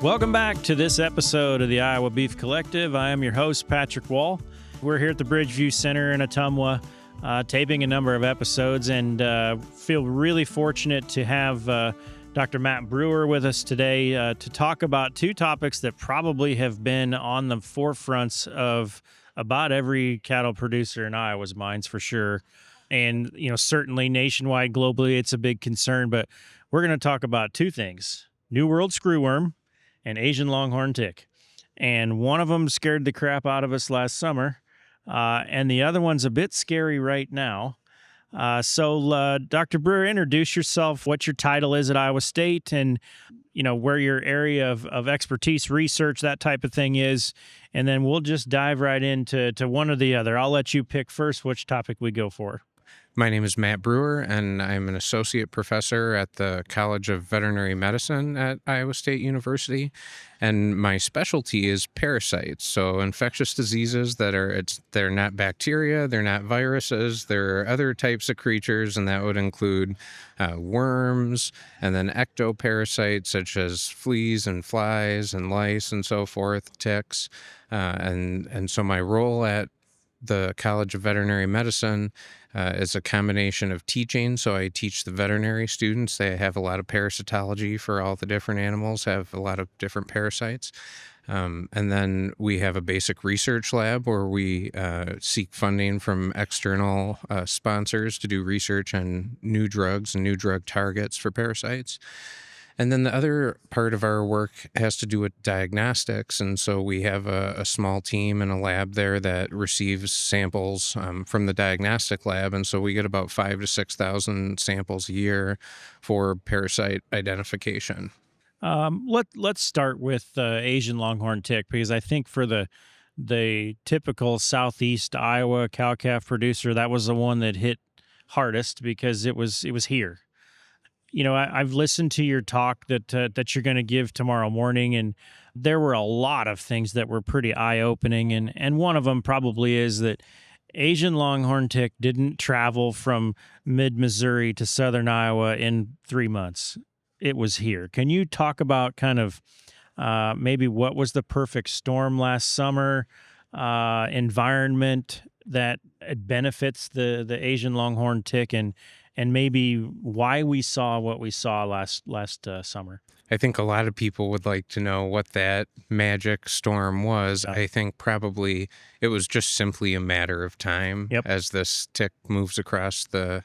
Welcome back to this episode of the Iowa Beef Collective. I am your host, Patrick Wall. We're here at the Bridgeview Center in Ottumwa, taping a number of episodes, and feel really fortunate to have Dr. Matt Brewer with us today to talk about two topics that probably have been on the forefronts of about every cattle producer in Iowa's minds, for sure. And, certainly nationwide, globally, it's a big concern, but we're going to talk about two things: New World Screwworm and Asian Longhorned Tick. And one of them scared the crap out of us last summer, and the other one's a bit scary right now. So Dr. Brewer, introduce yourself, what your title is at Iowa State, and where your area of expertise, research, that type of thing is, and then we'll just dive right into one or the other. I'll let you pick first which topic we go for. My name is Matt Brewer, and I'm an associate professor at the College of Veterinary Medicine at Iowa State University. And my specialty is parasites, so infectious diseases they're not bacteria, they're not viruses, they're other types of creatures, and that would include worms, and then ectoparasites such as fleas and flies and lice and so forth, ticks. And so my role at the College of Veterinary Medicine is a combination of teaching. So I teach the veterinary students. They have a lot of parasitology for all the different animals, have a lot of different parasites. And then we have a basic research lab where we seek funding from external sponsors to do research on new drugs and new drug targets for parasites. And then the other part of our work has to do with diagnostics. And so we have a small team in a lab there that receives samples from the diagnostic lab. And so we get about 5,000 to 6,000 samples a year for parasite identification. Let's start with Asian Longhorned Tick, because I think for the typical Southeast Iowa cow-calf producer, that was the one that hit hardest because it was here. I've listened to your talk that you're going to give tomorrow morning, and there were a lot of things that were pretty eye-opening, and one of them probably is that Asian Longhorned Tick didn't travel from mid-Missouri to southern Iowa in 3 months. It was here. Can you talk about kind of maybe what was the perfect storm last summer, environment that benefits the Asian Longhorned Tick, and maybe why we saw what we saw last summer? I think a lot of people would like to know what that magic storm was. I think probably it was just simply a matter of time. Yep. As this tick moves across the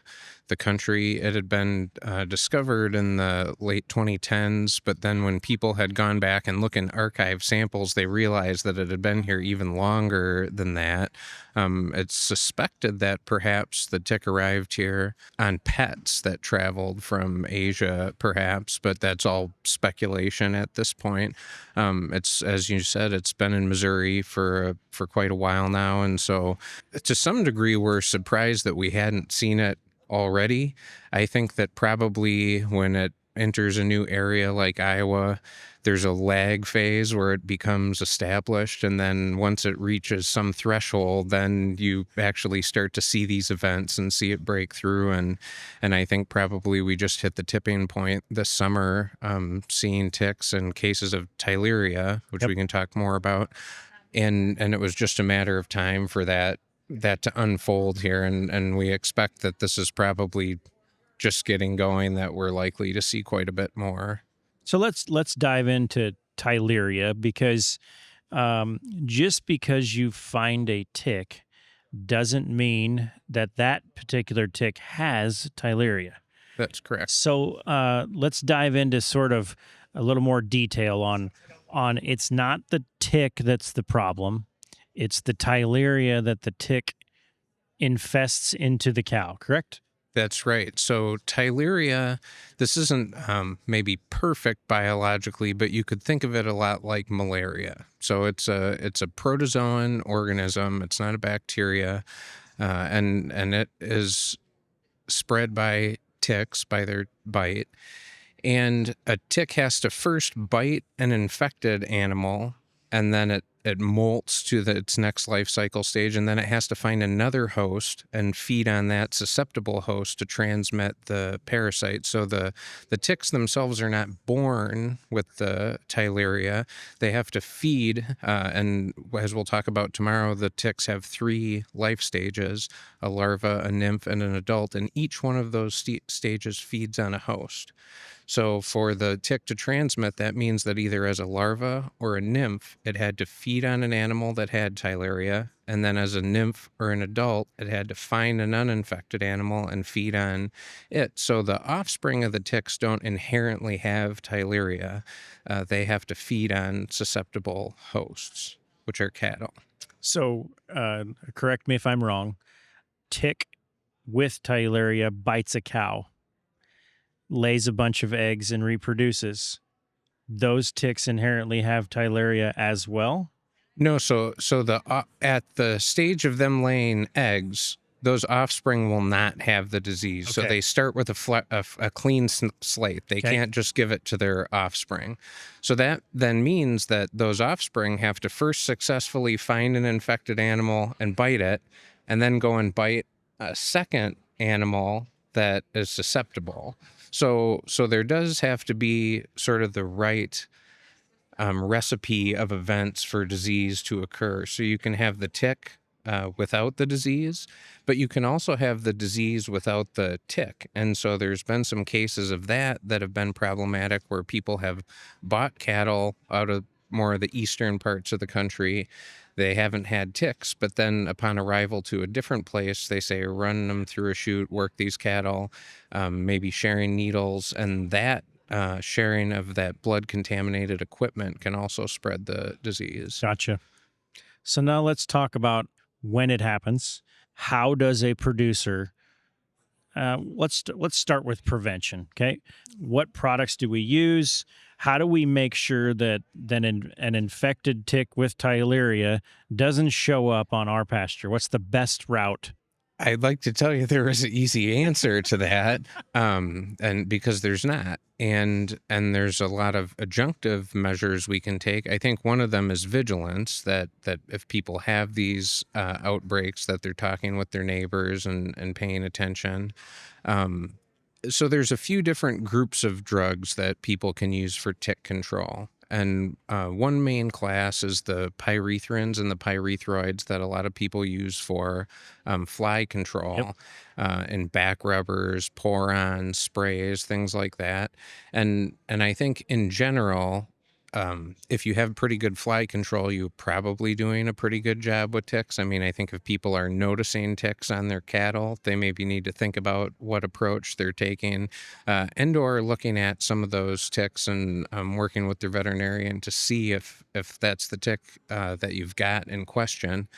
country. It had been discovered in the late 2010s, but then when people had gone back and looked in archive samples, they realized that it had been here even longer than that. It's suspected that perhaps the tick arrived here on pets that traveled from Asia, perhaps, but that's all speculation at this point. It's, as you said, it's been in Missouri for quite a while now, and so to some degree we're surprised that we hadn't seen it already. I think that probably when it enters a new area like Iowa, there's a lag phase where it becomes established, and then once it reaches some threshold, then you actually start to see these events and see it break through. And I think probably we just hit the tipping point this summer, seeing ticks and cases of Tyleria, which we can talk more about. And it was just a matter of time for that to unfold here, and we expect that this is probably just getting going, that we're likely to see quite a bit more. So let's dive into Tyleria, because just because you find a tick doesn't mean that particular tick has Tyleria. That's correct. So let's dive into sort of a little more detail on it's not the tick that's the problem. It's the Tyleria that the tick infests into the cow, correct? That's right. So Tyleria, this isn't maybe perfect biologically, but you could think of it a lot like malaria. So it's a protozoan organism. It's not a bacteria, and it is spread by ticks, by their bite. And a tick has to first bite an infected animal, and then it it molts to its next life cycle stage, and then it has to find another host and feed on that susceptible host to transmit the parasite. So the ticks themselves are not born with the Theileria. They have to feed, and as we'll talk about tomorrow, the ticks have 3 life stages: a larva, a nymph, and an adult, and each one of those stages feeds on a host. So for the tick to transmit, that means that either as a larva or a nymph, it had to feed on an animal that had Theileria, and then as a nymph or an adult, it had to find an uninfected animal and feed on it. So the offspring of the ticks don't inherently have Theileria. They have to feed on susceptible hosts, which are cattle. So, correct me if I'm wrong. Tick with Theileria bites a cow, lays a bunch of eggs, and reproduces. Those ticks inherently have Theileria as well. No, so at the stage of them laying eggs, those offspring will not have the disease. So Okay. they start with a clean slate. They Okay. can't just give it to their offspring. So that then means that those offspring have to first successfully find an infected animal and bite it, and then go and bite a second animal that is susceptible. So there does have to be sort of the right recipe of events for disease to occur. So you can have the tick without the disease, but you can also have the disease without the tick. And so there's been some cases of that have been problematic, where people have bought cattle out of more of the eastern parts of the country. They haven't had ticks, but then upon arrival to a different place, they say run them through a chute, work these cattle, maybe sharing needles, and that sharing of that blood contaminated equipment can also spread the disease. Gotcha. So now let's talk about when it happens. How does a producer? Let's start with prevention. Okay, what products do we use? How do we make sure that an infected tick with Theileria doesn't show up on our pasture? What's the best route? I'd like to tell you there is an easy answer to that, and because there's not, and there's a lot of adjunctive measures we can take. I think one of them is vigilance. That if people have these outbreaks, that they're talking with their neighbors and paying attention. So there's a few different groups of drugs that people can use for tick control. And one main class is the pyrethrins and the pyrethroids that a lot of people use for fly control, and back rubbers, pour-on sprays, things like that. And I think in general, if you have pretty good fly control, you're probably doing a pretty good job with ticks. I mean, I think if people are noticing ticks on their cattle, they maybe need to think about what approach they're taking, and/or looking at some of those ticks and working with their veterinarian to see if that's the tick that you've got in question.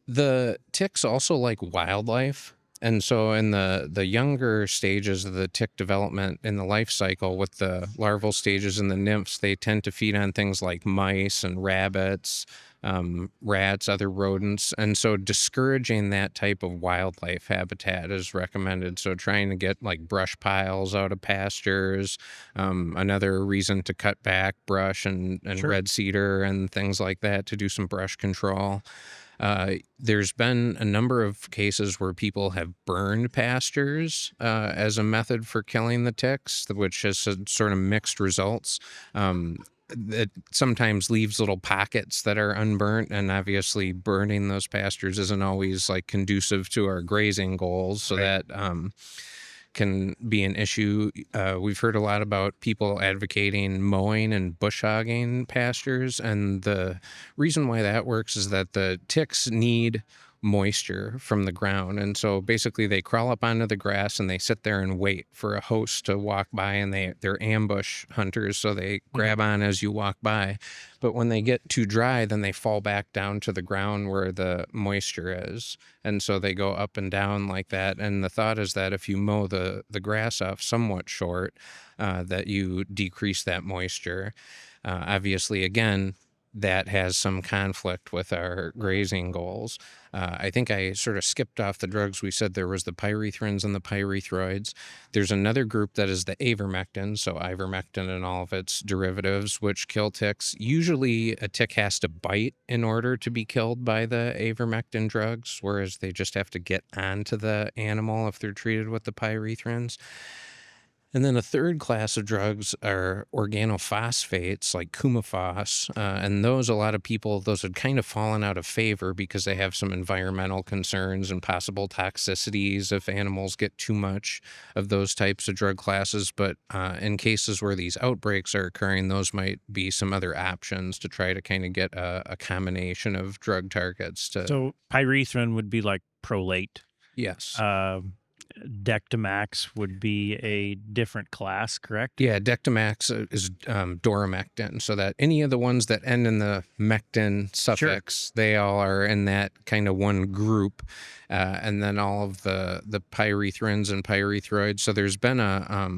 The ticks also like wildlife. And so in the younger stages of the tick development in the life cycle, with the larval stages and the nymphs, they tend to feed on things like mice and rabbits, rats, other rodents. And so discouraging that type of wildlife habitat is recommended. So trying to get like brush piles out of pastures, another reason to cut back brush and Sure. red cedar and things like that to do some brush control. There's been a number of cases where people have burned pastures as a method for killing the ticks, which has sort of mixed results. It sometimes leaves little pockets that are unburnt, and obviously burning those pastures isn't always like conducive to our grazing goals. So Right. that can be an issue. We've heard a lot about people advocating mowing and bush hogging pastures, and the reason why that works is that the ticks need moisture from the ground, and so basically they crawl up onto the grass and they sit there and wait for a host to walk by, and they're ambush hunters, so they grab on as you walk by. But when they get too dry, then they fall back down to the ground where the moisture is, and so they go up and down like that. And the thought is that if you mow the grass off somewhat short, that you decrease that moisture. Obviously, again, that has some conflict with our grazing goals. I think I sort of skipped off the drugs. We said there was the pyrethrins and the pyrethroids. There's another group that is the avermectin, so ivermectin and all of its derivatives, which kill ticks. Usually a tick has to bite in order to be killed by the avermectin drugs, whereas they just have to get onto the animal if they're treated with the pyrethrins. And then a third class of drugs are organophosphates like coumaphos. And those, a lot of people, those had kind of fallen out of favor because they have some environmental concerns and possible toxicities if animals get too much of those types of drug classes. But in cases where these outbreaks are occurring, those might be some other options to try to kind of get a combination of drug targets to. So pyrethrin would be like prolate. Yes. Dectomax would be a different class, correct? Yeah, Dectomax is doramectin, so that any of the ones that end in the mectin suffix, they all are in that kind of one group, and then all of the pyrethrins and pyrethroids. So there's been a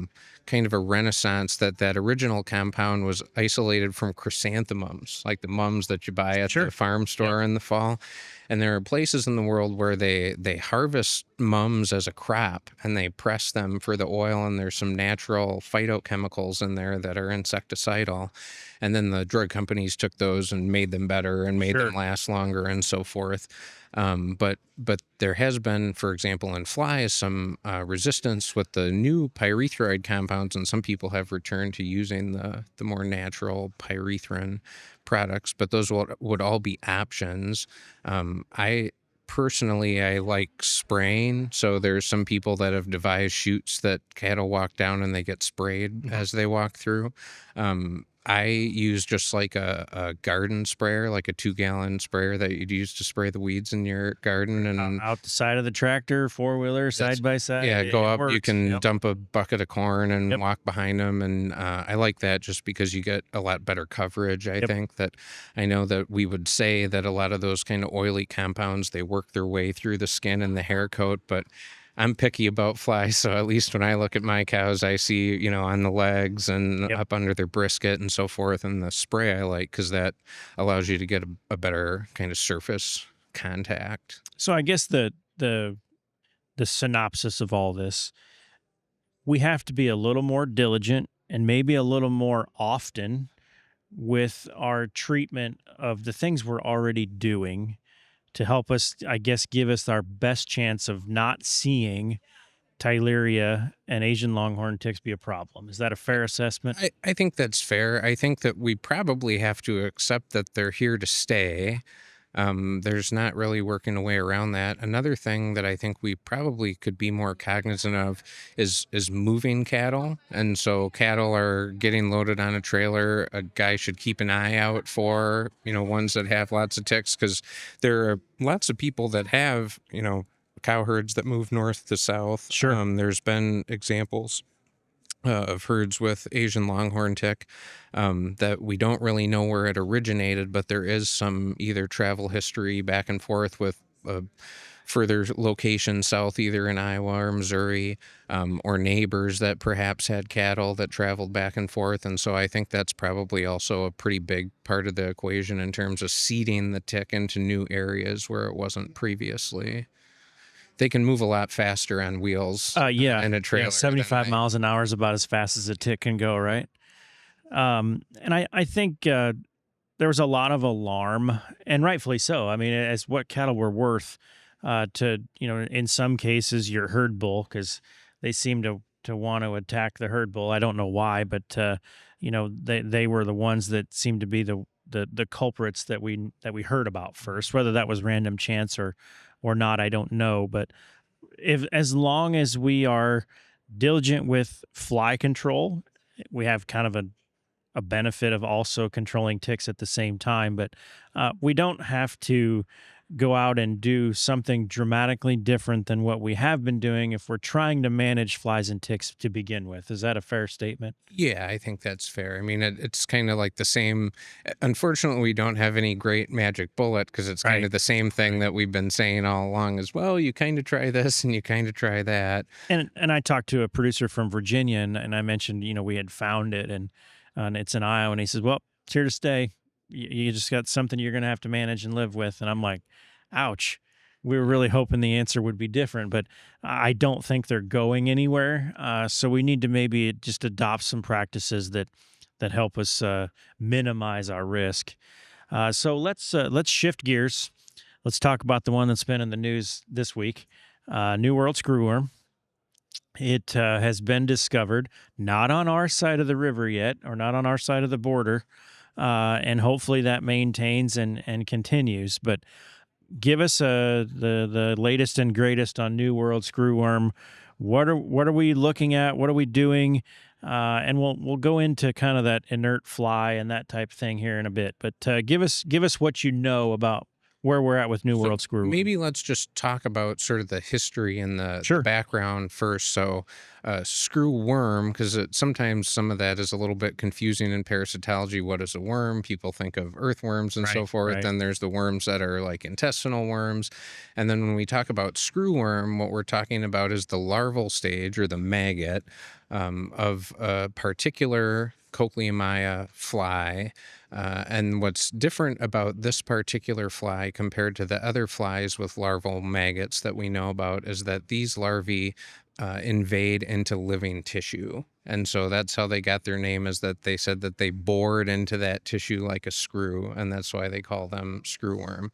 kind of a renaissance that original compound was isolated from chrysanthemums, like the mums that you buy at the farm store in the fall. And there are places in the world where they harvest mums as a crop and they press them for the oil, and there's some natural phytochemicals in there that are insecticidal. And then the drug companies took those and made them better and made them last longer and so forth. But there has been, for example, in flies, some resistance with the new pyrethroid compounds, and some people have returned to using the more natural pyrethrin products, but those would all be options. I personally, I like spraying. So there's some people that have devised chutes that cattle walk down and they get sprayed as they walk through. I use just like a garden sprayer, like a 2-gallon sprayer that you'd use to spray the weeds in your garden. And out the side of the tractor, 4-wheeler, side by side. Yeah, go up. Works. You can dump a bucket of corn and walk behind them. And I like that just because you get a lot better coverage. I think that I know that we would say that a lot of those kind of oily compounds, they work their way through the skin and the hair coat, but I'm picky about flies, so at least when I look at my cows, I see, on the legs and up under their brisket and so forth. And the spray I like because that allows you to get a better kind of surface contact. So I guess the synopsis of all this, we have to be a little more diligent and maybe a little more often with our treatment of the things we're already doing to help us, I guess, give us our best chance of not seeing Theileria and Asian Longhorned ticks be a problem. Is that a fair assessment? I think that's fair. I think that we probably have to accept that they're here to stay. There's not really working a way around that. Another thing that I think we probably could be more cognizant of is moving cattle. And so cattle are getting loaded on a trailer. A guy should keep an eye out for, ones that have lots of ticks, because there are lots of people that have, cow herds that move north to south. There's been examples of herds with Asian Longhorned Tick that we don't really know where it originated, but there is some either travel history back and forth with further location south, either in Iowa or Missouri, or neighbors that perhaps had cattle that traveled back and forth. And so I think that's probably also a pretty big part of the equation in terms of seeding the tick into new areas where it wasn't previously. They can move a lot faster on wheels in a trailer. 75 miles an hour is about as fast as a tick can go, right? And I think there was a lot of alarm, and rightfully so. I mean, as what cattle were worth to, in some cases, your herd bull, because they seem to want to attack the herd bull. I don't know why, but, they were the ones that seemed to be the culprits that we heard about first. Whether that was random chance or not, I don't know. But as long as we are diligent with fly control, we have kind of a benefit of also controlling ticks at the same time. But we don't have to go out and do something dramatically different than what we have been doing if we're trying to manage flies and ticks to begin with. Is that a fair statement? Yeah, I think that's fair. I mean, it's kind of like the same. Unfortunately, we don't have any great magic bullet, because it's kind of the same thing that we've been saying all along as well. You kind of try this and you kind of try that. And I talked to a producer from Virginia, and I mentioned, we had found it, and it's in Iowa, and he says, well, it's here to stay. you just got something you're going to have to manage and live with. And I'm like, ouch. We were really hoping the answer would be different, but I don't think they're going anywhere. So we need to maybe just adopt some practices that help us minimize our risk. So let's shift gears. Let's talk about the one that's been in the news this week. New World Screwworm. It has been discovered not on our side of the river yet, or not on our side of the border, and hopefully that maintains and continues. But give us the latest and greatest on New World Screwworm. What are we looking at? What are we doing? And we'll go into kind of that inert fly and that type of thing here in a bit. But give us what you know about where we're at with New World Screwworm. Maybe let's just talk about sort of the history and the background first. So screwworm, because sometimes some of that is a little bit confusing in parasitology. What is a worm? People think of earthworms and so forth. Right. Then there's the worms that are like intestinal worms. And then when we talk about screwworm, what we're talking about is the larval stage, or the maggot, of a particular Cochleomia fly. And what's different about this particular fly compared to the other flies with larval maggots that we know about is that these larvae invade into living tissue. And so that's how they got their name, is that they said that they bored into that tissue like a screw, and that's why they call them screwworm.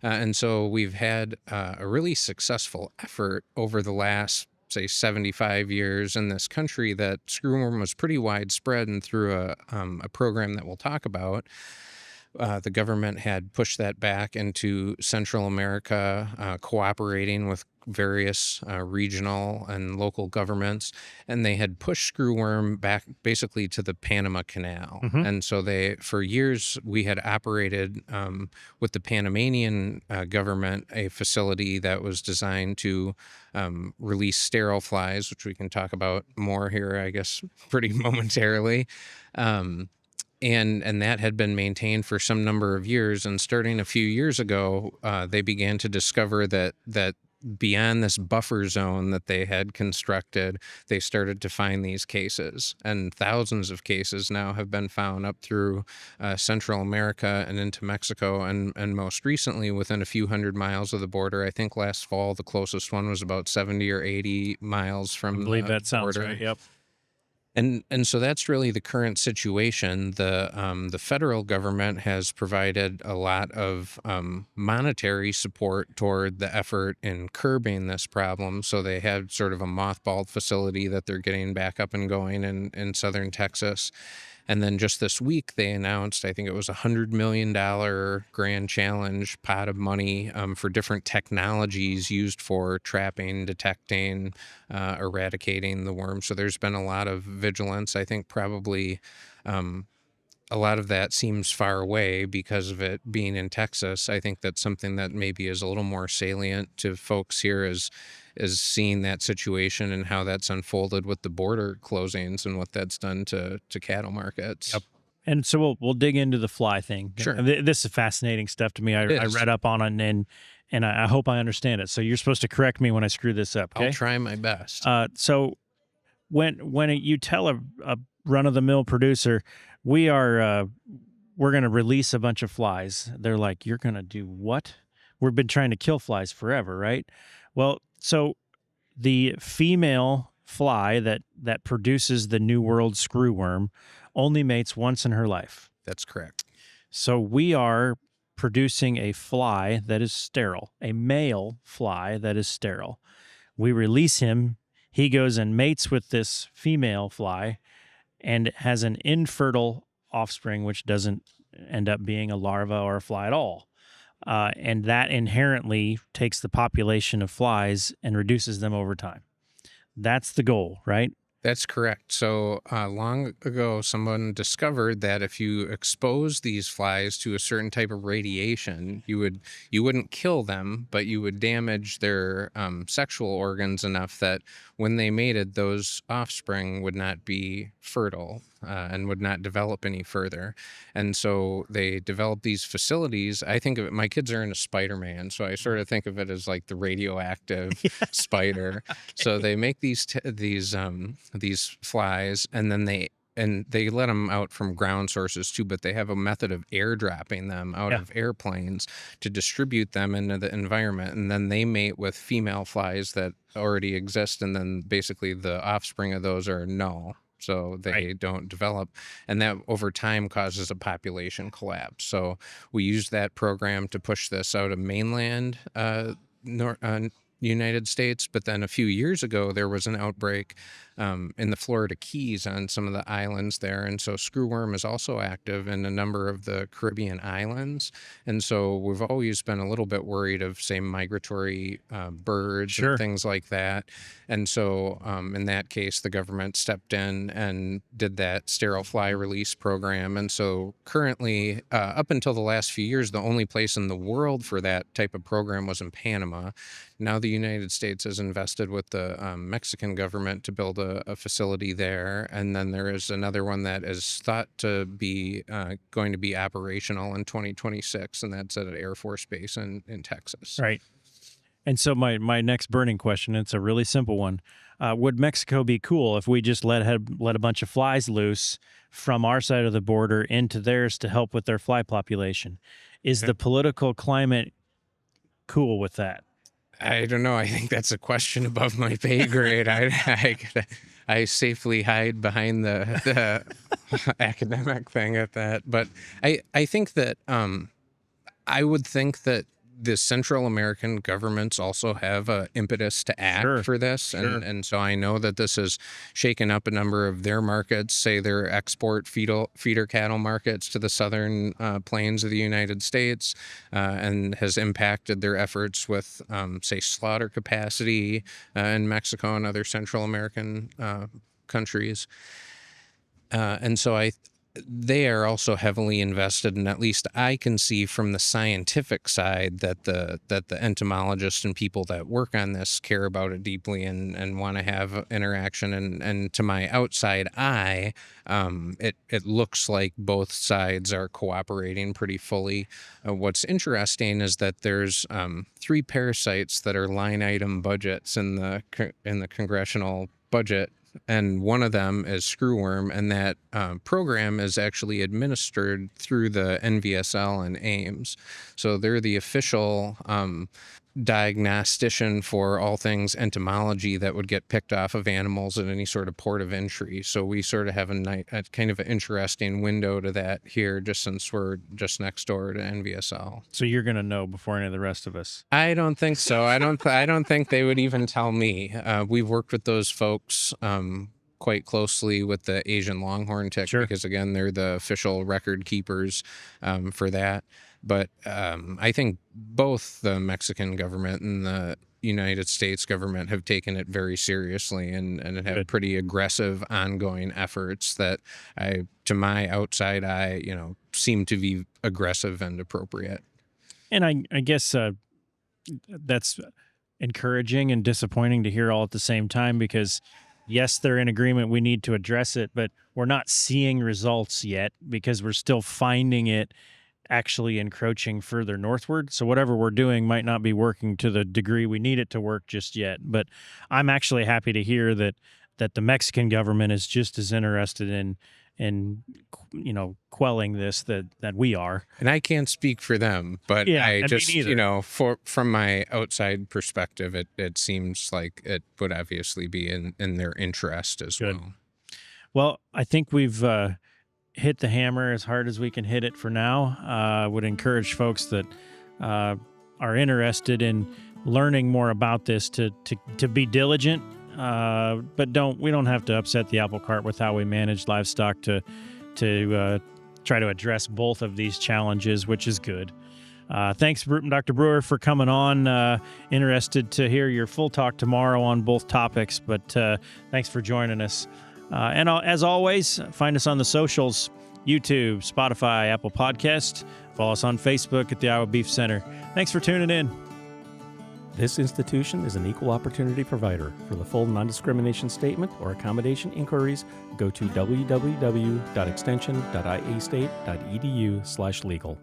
And so we've had a really successful effort over the last, say, 75 years in this country, that screwworm was pretty widespread, and through a program that we'll talk about, the government had pushed that back into Central America, cooperating with various regional and local governments, and they had pushed screwworm back basically to the Panama Canal. And so for years, we had operated with the Panamanian government a facility that was designed to release sterile flies, which we can talk about more here, I guess, pretty momentarily. And that had been maintained for some number of years. And starting a few years ago, they began to discover that beyond this buffer zone that they had constructed, they started to find these cases. And thousands of cases now have been found up through Central America and into Mexico. And most recently, within a few hundred miles of the border. I think last fall, the closest one was about 70 or 80 miles from I believe the that sounds border. right. Yep. And so that's really the current situation. The federal government has provided a lot of monetary support toward the effort in curbing this problem. So they have sort of a mothballed facility that they're getting back up and going in southern Texas. And then just this week, they announced, I think it was $100 million grand challenge pot of money for different technologies used for trapping, detecting, eradicating the worm. So there's been a lot of vigilance. I think probably a lot of that seems far away because of it being in Texas. I think that's something that maybe is a little more salient to folks here is seeing that situation and how that's unfolded with the border closings and what that's done to cattle markets. Yep. And so we'll dig into the fly thing. Sure. This is fascinating stuff to me. I read up on it, and I hope I understand it. So you're supposed to correct me when I screw this up. Okay? I'll try my best. So when you tell a run-of-the-mill producer, we're going to release a bunch of flies, they're like, you're going to do what? We've been trying to kill flies forever, right? Well, so the female fly that produces the New World Screwworm only mates once in her life. That's correct. So we are producing a fly that is sterile, a male fly that is sterile. We release him. He goes and mates with this female fly and has an infertile offspring, which doesn't end up being a larva or a fly at all. And that inherently takes the population of flies and reduces them over time. That's the goal, right? That's correct. So long ago, someone discovered that if you expose these flies to a certain type of radiation, you wouldn't kill them, but you would damage their sexual organs enough that when they mated, those offspring would not be fertile and would not develop any further. And so they developed these facilities. I think of it, my kids are into Spider-Man, so I sort of think of it as like the radioactive spider. So they make these flies, and then they and they let them out from ground sources too, but they have a method of airdropping them out Yeah. of airplanes to distribute them into the environment. And then they mate with female flies that already exist. And then basically the offspring of those are null. So they Right. don't develop. And that over time causes a population collapse. So we used that program to push this out of mainland United States. But then a few years ago, there was an outbreak in the Florida Keys on some of the islands there. And so screwworm is also active in a number of the Caribbean islands. And so we've always been a little bit worried of, say, migratory birds Sure. and things like that. And so in that case, the government stepped in and did that sterile fly release program. And so currently, up until the last few years, the only place in the world for that type of program was in Panama. Now the United States has invested with the Mexican government to build a facility there. And then there is another one that is thought to be going to be operational in 2026, and that's at an Air Force base in Texas. Right. And so my next burning question, it's a really simple one. Would Mexico be cool if we just let a bunch of flies loose from our side of the border into theirs to help with their fly population? Is the political climate cool with that? I don't know. I think that's a question above my pay grade. I safely hide behind the academic thing at that. But I think that I would think that the Central American governments also have an impetus to act for this. Sure. And so I know that this has shaken up a number of their markets, say their export feeder cattle markets to the southern plains of the United States, and has impacted their efforts with, say, slaughter capacity in Mexico and other Central American countries. And so they are also heavily invested, and at least I can see from the scientific side that the entomologists and people that work on this care about it deeply and want to have interaction. And to my outside eye, it looks like both sides are cooperating pretty fully. What's interesting is that there's 3 parasites that are line item budgets in the congressional budget. And one of them is screwworm, and that program is actually administered through the NVSL and AIMS. So they're the official diagnostician for all things entomology that would get picked off of animals at any sort of port of entry. So we sort of have a kind of an interesting window to that here, just since we're just next door to NVSL. So you're going to know before any of the rest of us. I don't think so. I don't think they would even tell me. We've worked with those folks quite closely with the Asian Longhorned Tick, because again, they're the official record keepers for that. But I think both the Mexican government and the United States government have taken it very seriously and have pretty aggressive ongoing efforts that to my outside eye, seem to be aggressive and appropriate. And I guess that's encouraging and disappointing to hear all at the same time, because yes, they're in agreement. We need to address it, but we're not seeing results yet because we're still finding it actually encroaching further northward. So whatever we're doing might not be working to the degree we need it to work just yet. But I'm actually happy to hear that the Mexican government is just as interested in quelling this that we are. And I can't speak for them, but I just, from my outside perspective, it seems like it would obviously be in their interest as well. Well, I think we've hit the hammer as hard as we can hit it for now. I would encourage folks that are interested in learning more about this to be diligent, but we don't have to upset the apple cart with how we manage livestock to try to address both of these challenges, which is good. Thanks, Dr. Brewer, for coming on. Interested to hear your full talk tomorrow on both topics, but thanks for joining us. And as always, find us on the socials, YouTube, Spotify, Apple Podcast. Follow us on Facebook at the Iowa Beef Center. Thanks for tuning in. This institution is an equal opportunity provider. For the full non-discrimination statement or accommodation inquiries, go to www.extension.iastate.edu/legal.